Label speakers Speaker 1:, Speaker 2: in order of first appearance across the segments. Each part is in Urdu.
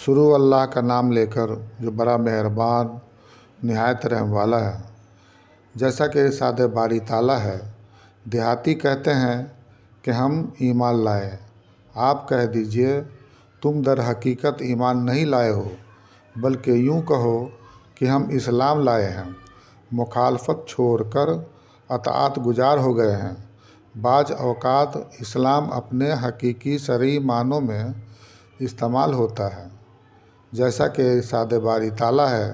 Speaker 1: شروع اللہ کا نام لے کر جو بڑا مہربان نہایت رحم والا ہے۔ جیسا کہ ارشاد باری تعالیٰ ہے، دیہاتی کہتے ہیں کہ ہم ایمان لائے۔ آپ کہہ دیجئے تم در حقیقت ایمان نہیں لائے ہو، بلکہ یوں کہو کہ ہم اسلام لائے ہیں، مخالفت چھوڑ کر اطاعت گزار ہو گئے ہیں۔ بعض اوقات اسلام اپنے حقیقی شرعی معنوں میں استعمال ہوتا ہے، جیسا کہ ارشاد باری تعالیٰ ہے،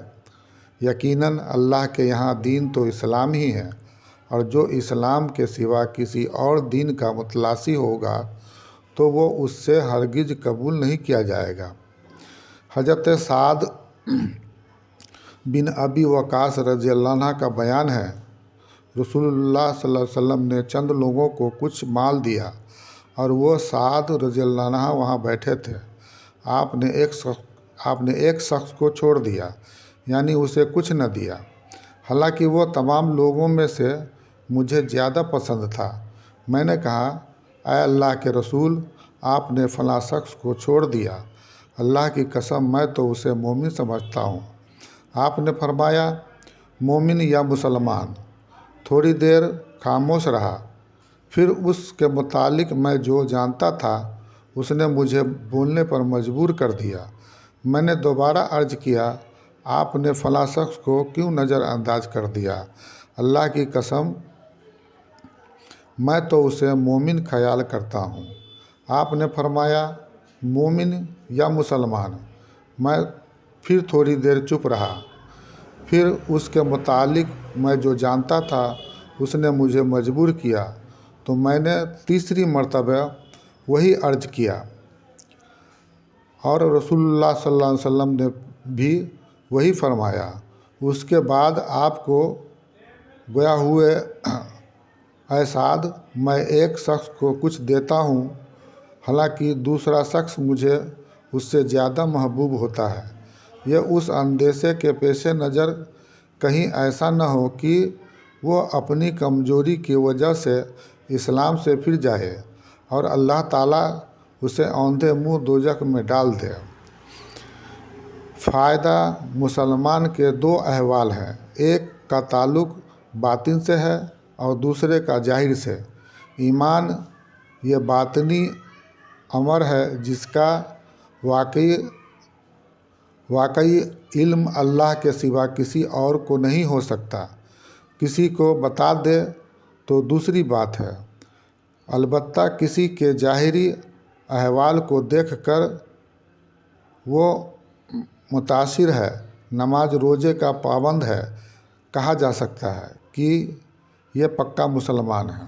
Speaker 1: یقیناً اللہ کے یہاں دین تو اسلام ہی ہے، اور جو اسلام کے سوا کسی اور دین کا متلاسی ہوگا تو وہ اس سے ہرگز قبول نہیں کیا جائے گا۔ حضرت سعد بن ابی وقاص رضی اللہ عنہ کا بیان ہے، رسول اللہ صلی اللہ علیہ وسلم نے چند لوگوں کو کچھ مال دیا اور وہ سعد رضی اللہ عنہ وہاں بیٹھے تھے۔ آپ نے ایک شخص کو چھوڑ دیا، یعنی اسے کچھ نہ دیا، حالانکہ وہ تمام لوگوں میں سے مجھے زیادہ پسند تھا۔ میں نے کہا، اے اللہ کے رسول، آپ نے فلاں شخص کو چھوڑ دیا، اللہ کی قسم میں تو اسے مومن سمجھتا ہوں۔ آپ نے فرمایا، مومن یا مسلمان؟ تھوڑی دیر خاموش رہا، پھر اس کے متعلق میں جو جانتا تھا اس نے مجھے بولنے پر مجبور کر دیا۔ میں نے دوبارہ عرض کیا، آپ نے فلاں شخص کو کیوں نظر انداز کر دیا؟ اللہ کی قسم میں تو اسے مومن خیال کرتا ہوں۔ آپ نے فرمایا، مومن یا مسلمان؟ میں پھر تھوڑی دیر چپ رہا، پھر اس کے متعلق میں جو جانتا تھا اس نے مجھے مجبور کیا تو میں نے تیسری مرتبہ وہی عرض کیا، اور رسول اللہ صلی اللہ علیہ وسلم نے بھی وہی فرمایا۔ اس کے بعد آپ کو گویا ہوئے، اے سعد، میں ایک شخص کو کچھ دیتا ہوں، حالانکہ دوسرا شخص مجھے اس سے زیادہ محبوب ہوتا ہے، یہ اس اندیشے کے پیش نظر کہیں ایسا نہ ہو کہ وہ اپنی کمزوری کی وجہ سے اسلام سے پھر جائے اور اللہ تعالیٰ اسے اوندھے منہ دوزخ میں ڈال دے۔ فائدہ: مسلمان کے دو احوال ہیں، ایک کا تعلق باطن سے ہے اور دوسرے کا ظاہر سے۔ ایمان یہ باطنی امر ہے جس کا واقعی علم اللہ کے سوا کسی اور کو نہیں ہو سکتا۔ کسی کو بتا دے تو دوسری بات ہے، البتہ کسی کے ظاہری احوال کو دیکھ کر وہ متاثر ہے، نماز روزے کا پابند ہے، کہا جا سکتا ہے کہ یہ پکا مسلمان ہے۔